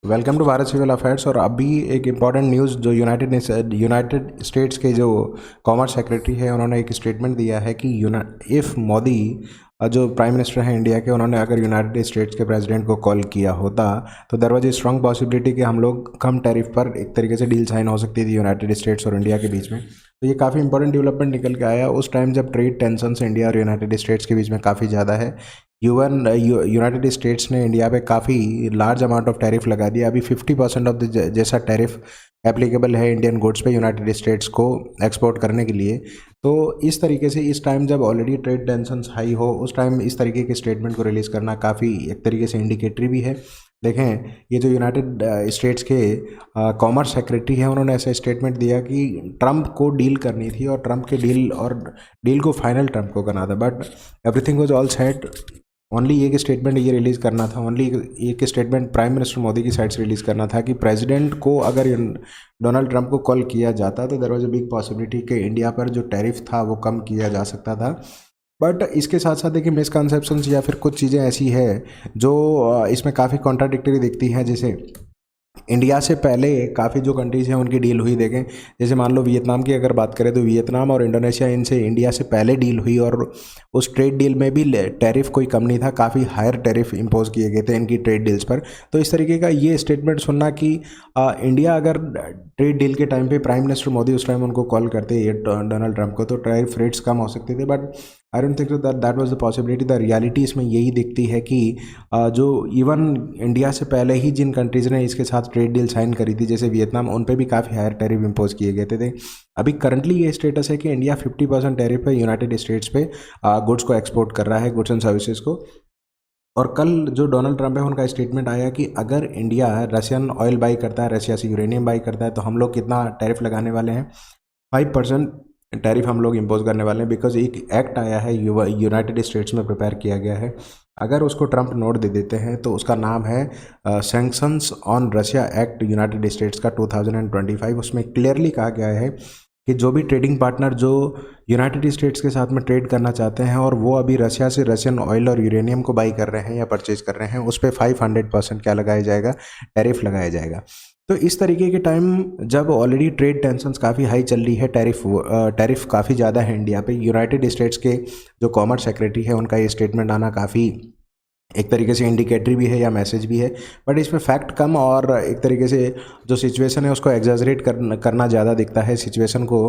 Welcome to Bharat civil affairs. और अभी एक इम्पॉर्टेंट न्यूज़ जो यूनाइटेड स्टेट्स के जो कॉमर्स सेक्रेटरी है उन्होंने एक स्टेटमेंट दिया है कि इफ़ मोदी जो प्राइम मिनिस्टर हैं इंडिया के, उन्होंने अगर यूनाइटेड स्टेट्स के प्रेसिडेंट को कॉल किया होता तो there was a strong possibility कि हम लोग कम टैरिफ पर एक तरीके से डील साइन हो सकती थी यूनाइटेड स्टेट्स और इंडिया के बीच में। तो ये काफ़ी इंपॉर्टेंट डेवलपमेंट निकल के आया उस टाइम जब ट्रेड टेंशन इंडिया और यूनाइटेड स्टेट्स के बीच में काफ़ी ज़्यादा है। यूनाइटेड स्टेट्स ने इंडिया पे काफ़ी लार्ज अमाउंट ऑफ टैरिफ लगा दिया। अभी 50% ऑफ द जैसा टैरिफ एप्लीकेबल है इंडियन गुड्स पे यूनाइटेड स्टेट्स को एक्सपोर्ट करने के लिए। तो इस तरीके से इस टाइम जब ऑलरेडी ट्रेड टेंशन्स हाई हो उस टाइम इस तरीके के स्टेटमेंट को रिलीज़ करना काफ़ी एक तरीके से इंडिकेटरी भी है। देखें, ये जो यूनाइटेड स्टेट्स के कॉमर्स सेक्रेटरी हैं उन्होंने ऐसा स्टेटमेंट दिया कि ट्रंप को डील करनी थी और ट्रंप के डील को फाइनल ट्रंप को करना था, but everything was all set. Only एक स्टेटमेंट ये रिलीज़ करना था, ओनली एक स्टेटमेंट प्राइम मिनिस्टर मोदी की साइड से रिलीज़ करना था कि प्रेसिडेंट को अगर डोनाल्ड ट्रंप को कॉल किया जाता तो there was a big possibility कि इंडिया पर जो टैरिफ था वो कम किया जा सकता था। बट इसके साथ साथ देखिए मिसकंसेप्शंस या फिर कुछ चीज़ें ऐसी है जो इसमें काफ़ी कॉन्ट्राडिक्टरी दिखती हैं। जैसे इंडिया से पहले काफ़ी जो कंट्रीज़ हैं उनकी डील हुई। देखें, जैसे मान लो वियतनाम की अगर बात करें तो वियतनाम और इंडोनेशिया, इनसे इंडिया से पहले डील हुई और उस ट्रेड डील में भी टैरिफ कोई कम नहीं था, काफ़ी हायर टैरिफ इंपोज किए गए थे इनकी ट्रेड डील्स पर। तो इस तरीके का ये स्टेटमेंट सुनना कि इंडिया अगर ट्रेड डील के टाइम पे प्राइम मिनिस्टर मोदी उस टाइम उनको कॉल करते ये डोनाल्ड ट्रंप को तो टैरिफ रेट्स कम हो सकते थे, but I don't think that was the possibility. The reality इसमें यही दिखती है कि जो इवन इंडिया से पहले ही जिन कंट्रीज़ ने इसके साथ ट्रेड डील साइन करी थी जैसे वियतनाम, उन पे भी काफ़ी हायर टैरिफ इंपोज किए गए थे। अभी करंटली ये स्टेटस है कि इंडिया 50% टैरिफ पे यूनाइटेड स्टेट्स पे गुड्स को एक्सपोर्ट कर रहा है, गुड्स एंड सर्विसेज को। और कल जो डोनाल्ड ट्रंप है उनका स्टेटमेंट आया कि अगर इंडिया रशियन ऑयल बाई करता है, रशिया से यूरेनियम बाई करता है, तो हम लोग कितना टैरिफ लगाने वाले हैं, 5% टैरिफ हम लोग इम्पोज करने वाले हैं। बिकॉज एक एक्ट आया है यूनाइटेड स्टेट्स में प्रिपेयर किया गया है, अगर उसको ट्रंप नोट दे देते हैं तो उसका नाम है sanctions on Russia act United states का 2025। उसमें क्लियरली कहा गया है कि जो भी ट्रेडिंग पार्टनर जो यूनाइटेड स्टेट्स के साथ में ट्रेड करना चाहते हैं और वो अभी रशिया से रशियन ऑयल और यूरेनियम को बाई कर रहे हैं या परचेज कर रहे हैं, उस पर 500% क्या लगाया जाएगा, टैरिफ लगाया जाएगा। तो इस तरीके के टाइम जब ऑलरेडी ट्रेड टेंशन्स काफ़ी हाई चल रही है, टैरिफ काफ़ी ज़्यादा है इंडिया पे, यूनाइटेड स्टेट्स के जो कॉमर्स सेक्रेटरी है उनका ये स्टेटमेंट आना काफ़ी एक तरीके से इंडिकेटरी भी है या मैसेज भी है। बट इसमें फैक्ट कम और एक तरीके से जो सिचुएशन है उसको एग्जैजरेट करना ज़्यादा दिखता है, सिचुएशन को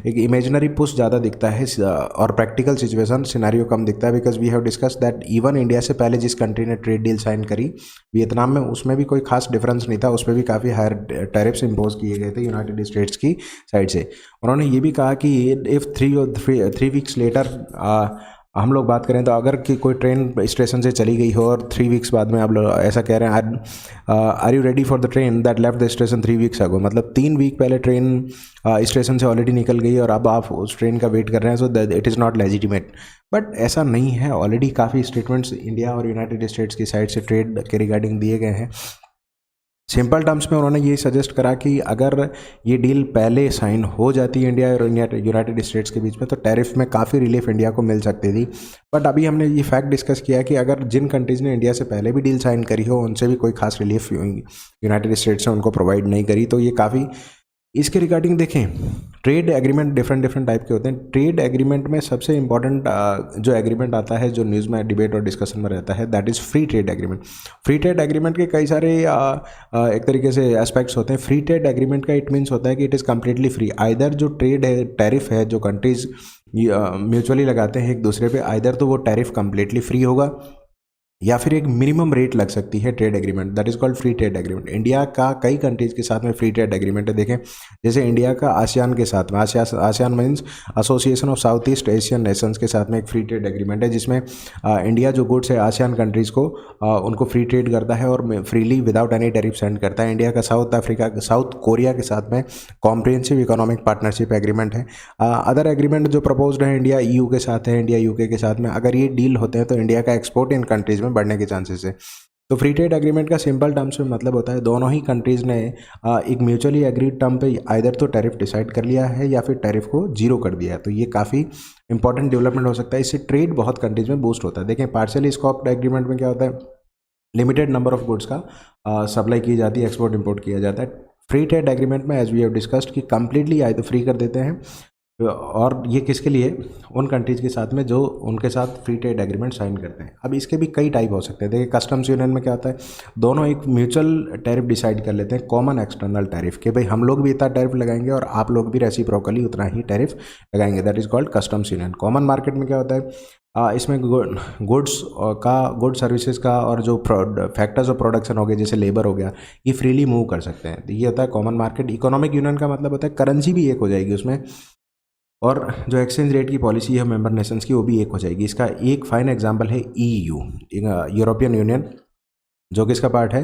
एक इमेजिनरी पुश ज़्यादा दिखता है और प्रैक्टिकल सिचुएशन सिनेरियो कम दिखता है। Because we have discuss that even India से पहले जिस कंट्री ने ट्रेड डील साइन करी वियतनाम में, उसमें भी कोई खास डिफरेंस नहीं था, उस पर भी काफ़ी हायर टैरिफ्स इम्पोज किए गए थे यूनाइटेड स्टेट्स की साइड से। उन्होंने ये भी कहा कि इफ़ 3 वीक्स लेटर हम लोग बात करें तो अगर कि कोई ट्रेन स्टेशन से चली गई हो और 3 वीक्स बाद में आप लोग ऐसा कह रहे हैं, are you ready for the train that left the station 3 weeks ago, मतलब 3 वीक पहले ट्रेन स्टेशन से ऑलरेडी निकल गई और अब आप उस ट्रेन का वेट कर रहे हैं, so that it is not legitimate. But ऐसा नहीं है, ऑलरेडी काफ़ी स्टेटमेंट्स इंडिया और यूनाइटेड स्टेट्स की साइड से ट्रेड के रिगार्डिंग दिए गए हैं। सिंपल टर्म्स में उन्होंने ये सजेस्ट करा कि अगर ये डील पहले साइन हो जाती है इंडिया और यूनाइटेड स्टेट्स के बीच में तो टैरिफ में काफ़ी रिलीफ इंडिया को मिल सकती थी। बट अभी हमने ये फैक्ट डिस्कस किया कि अगर जिन कंट्रीज़ ने इंडिया से पहले भी डील साइन करी हो उनसे भी कोई खास रिलीफ यूनाइटेड स्टेट्स ने उनको प्रोवाइड नहीं करी। तो ये काफ़ी इसके रिगार्डिंग देखें, ट्रेड एग्रीमेंट डिफरेंट टाइप के होते हैं। ट्रेड एग्रीमेंट में सबसे इंपॉर्टेंट जो एग्रीमेंट आता है जो न्यूज़ में डिबेट और डिस्कशन में रहता है, that is free trade agreement. Free trade agreement के कई सारे एक तरीके से एस्पेक्ट्स होते हैं। फ्री ट्रेड एग्रीमेंट का इट मीन्स होता है कि it is completely free. Either जो ट्रेड है, टैरिफ है जो कंट्रीज़ म्यूचुअली लगाते हैं एक दूसरे पे, आइदर तो वो टैरिफ कम्प्लीटली फ्री होगा या फिर एक मिनिमम रेट लग सकती है trade agreement, that is called free trade agreement. India का कई कंट्रीज़ के साथ में फ्री ट्रेड एग्रीमेंट है। देखें, जैसे इंडिया का आसियान के साथ में, ASEAN means association of south east Asian Nations के साथ में एक फ्री ट्रेड एग्रीमेंट है जिसमें इंडिया जो गुड्स है आसियान कंट्रीज़ को उनको फ्री ट्रेड करता है और freely without any tariff send करता है। इंडिया का साउथ कोरिया के साथ में कॉम्प्रिहेंसिव इकोनॉमिक पार्टनरशिप एग्रीमेंट है। अदर एग्रीमेंट जो प्रपोज्ड है इंडिया ईयू के साथ है, इंडिया यूके के साथ में, अगर ये डील होते हैं तो इंडिया का एक्सपोर्ट इन कंट्रीज़ में बढ़ने के चांसेस है। तो फ्री ट्रेड एग्रीमेंट का सिंपल टर्म्स में मतलब होता है दोनों ही कंट्रीज़ ने एक म्यूचुअली एग्रीड टर्म पे आइदर तो टैरिफ डिसाइड कर लिया है या फिर टैरिफ को जीरो कर दिया है। तो ये काफ़ी इंपॉर्टेंट डेवलपमेंट हो सकता है, इससे ट्रेड बहुत कंट्रीज़ में बूस्ट होता है। देखें, पार्शियली स्कोप एग्रीमेंट में क्या होता है, लिमिटेड नंबर ऑफ गुड्स का सप्लाई की जाती है, एक्सपोर्ट इंपोर्ट किया जाता है। फ्री ट्रेड एग्रीमेंट में एज वी हैव डिस्कस्ड कि कम्प्लीटली आए तो फ्री कर देते हैं, और ये किसके लिए, उन कंट्रीज़ के साथ में जो उनके साथ फ्री ट्रेड एग्रीमेंट साइन करते हैं। अब इसके भी कई टाइप हो सकते हैं। देखिए कस्टम्स यूनियन में क्या होता है, दोनों एक म्यूचुअल टैरिफ डिसाइड कर लेते हैं, कॉमन एक्सटर्नल टैरिफ, कि भाई हम लोग भी इतना टैरिफ लगाएंगे और आप लोग भी रेसिप्रोकली उतना ही टैरिफ लगाएंगे, that is called customs union. Common market में क्या होता है, इसमें गुड सर्विसेज का और जो फैक्टर्स ऑफ प्रोडक्शन हो गए जैसे लेबर हो गया, ये फ्रीली मूव कर सकते हैं। तो ये होता है कॉमन मार्केट। इकोनॉमिक यूनियन का मतलब होता है करेंसी भी एक हो जाएगी उसमें, और जो एक्सचेंज रेट की पॉलिसी है मेंबर नेशंस की वो भी एक हो जाएगी। इसका एक फाइन एग्जांपल है ईयू, यूरोपियन यूनियन, जो कि इसका पार्ट है,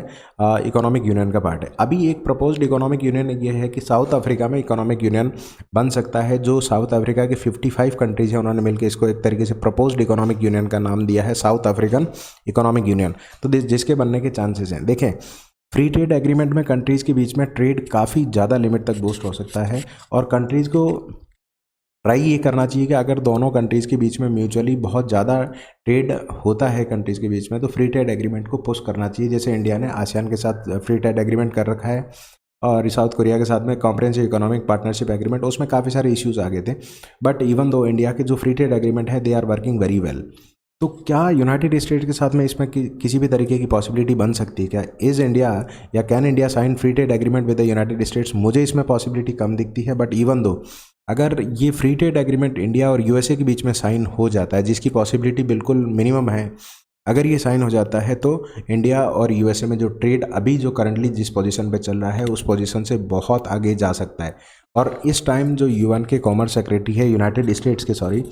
इकोनॉमिक यूनियन का पार्ट है। अभी एक प्रपोज्ड इकोनॉमिक यूनियन ये है कि साउथ अफ्रीका में इकोनॉमिक यूनियन बन सकता है। जो साउथ अफ्रीका के 55 कंट्रीज हैं उन्होंने मिलकर इसको एक तरीके से प्रपोज्ड इकोनॉमिक यूनियन का नाम दिया है, साउथ अफ्रीकन इकोनॉमिक यूनियन। तो जिसके बनने के चांसेस हैं। देखें, फ्री ट्रेड एग्रीमेंट में कंट्रीज़ के बीच में ट्रेड काफ़ी ज़्यादा लिमिट तक बूस्ट हो सकता है, और कंट्रीज़ को ट्राई ये करना चाहिए कि अगर दोनों कंट्रीज़ के बीच में म्यूचुअली बहुत ज़्यादा ट्रेड होता है कंट्रीज़ के बीच में, तो फ्री ट्रेड एग्रीमेंट को पुश करना चाहिए। जैसे इंडिया ने आसियान के साथ फ्री ट्रेड एग्रीमेंट कर रखा है, और साउथ कोरिया के साथ में कॉम्प्रिहेंसिव इकोनॉमिक पार्टनरशिप एग्रीमेंट, उसमें काफ़ी सारे इश्यूज आ गए थे। बट इवन दो इंडिया के जो फ्री ट्रेड एग्रीमेंट है they are working very well. तो क्या यूनाइटेड स्टेट्स के साथ में इसमें किसी भी तरीके की पॉसिबिलिटी बन सकती है क्या? इज़ इंडिया या can India sign free trade agreement with the United States? मुझे इसमें पॉसिबिलिटी कम दिखती है। बट इवन दो अगर ये फ्री ट्रेड एग्रीमेंट इंडिया और यूएसए के बीच में साइन हो जाता है, जिसकी पॉसिबिलिटी बिल्कुल मिनिमम है, अगर ये साइन हो जाता है तो इंडिया और यूएसए में जो ट्रेड अभी जो करंटली जिस पोजीशन पे चल रहा है उस पोजीशन से बहुत आगे जा सकता है। और इस टाइम जो यूएन के कॉमर्स सेक्रेटरी है यूनाइटेड स्टेट्स के, सॉरी,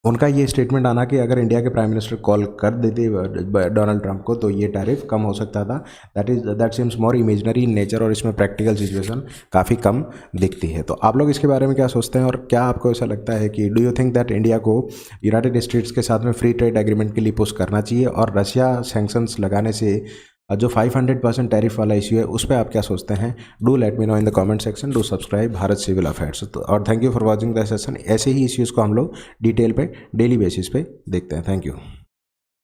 उनका ये स्टेटमेंट आना कि अगर इंडिया के प्राइम मिनिस्टर कॉल कर देते डोनाल्ड ट्रंप को तो ये टैरिफ कम हो सकता था, that seems more imaginary in nature, और इसमें प्रैक्टिकल सिचुएशन काफ़ी कम दिखती है। तो आप लोग इसके बारे में क्या सोचते हैं, और क्या आपको ऐसा लगता है कि do you think that India को यूनाइटेड स्टेट्स के साथ में फ्री ट्रेड एग्रीमेंट के लिए पुश करना चाहिए, और रशिया सैंक्शंस लगाने से जो 500% टैरिफ वाला इश्यू है उस पर आप क्या सोचते हैं? Do let me know in the comment section. Do subscribe Bharat civil affairs. और thank you for watching the session. ऐसे ही इश्यूज़ को हम लोग डिटेल पे डेली बेसिस पे देखते हैं। Thank you.